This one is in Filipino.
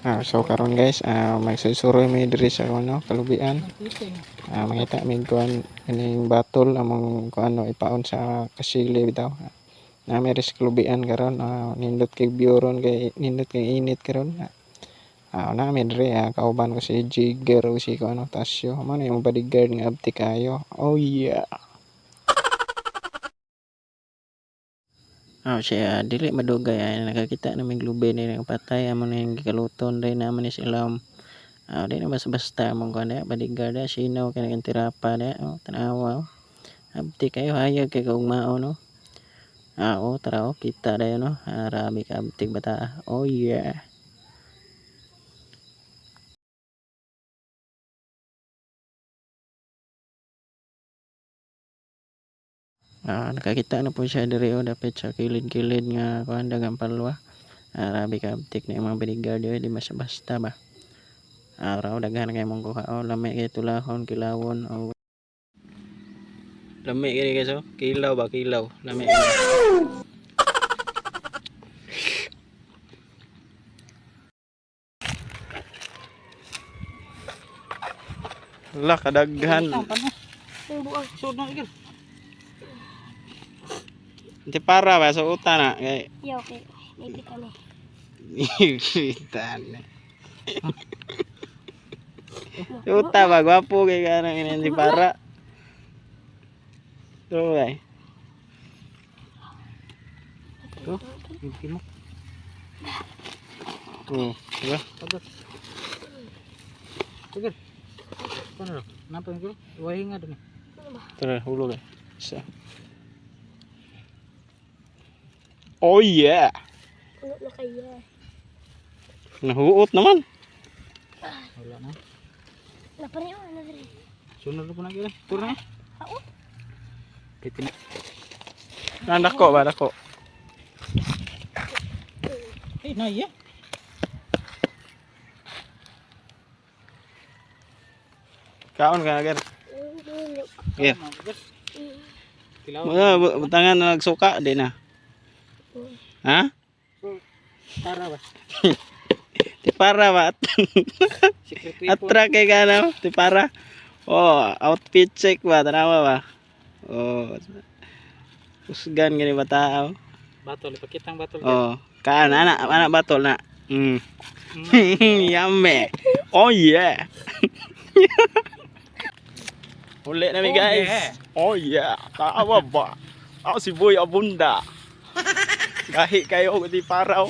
So karon guys, magsusuroy mi diri sa ano, kalubian. Mangita mi kuan ining batol among kuano ipaon sa kasili bitaw. Nami sa kalubian karon, nindot kay biyoron kay nindot kay init karon. Nami diri kauban ko si Jigger o si kuano Tasyo. Amo na yung bodyguard nga abti kayo. Oh yeah. Siya dili madugay nakakita namin lubi ni nga patay amo na yung gikaluton dai naman ni sila. Di na basta mong kuan bodyguard sinaw kay tirapa tanawa. Abti kayo hayag kay kaugmao no. Tara kita dayo no. Arabi ka abti bata. Oh yeah. Nakakita na po siya diri dapat sa kilid-kilid nga kuan dagang palwa. Arabi ka abtik na mga bodyguard di basta ba. Araw daghan kay mong kuha lami kay tulahon kilawon lami kay guys kilaw ba kilaw lami lah kadaghan Hindi para ba sa uta na kay okay maybe kami itan uta ba gwapo kay kanang hindi para tuh guys tuh mo diba Sige. Paano? Napang ko? Wahi nga dun. Tara, hulog Isa. Oh yeah. Ulo na kaya. Nahuot naman. Wala na. Napaniyo na diri. Sunod na po na gila. Turo na. Pitin. Dako ba dako? Na iya. Kaon ka agad. Yeah. Kilaw. Butangan na nagsuka din na. Ha? Para ba? Ti para ba? Atra kay kana, ti para. Outfit check ba tanawa ba? Usgan gani ba tao? Batol, ipakitang batol. Kaan anak batol na. Yummy. Oh yeah. Ulit na mi guys. Oh yeah. Tawa ba? Ako si Boy Abunda. Gahi kayo di paraw.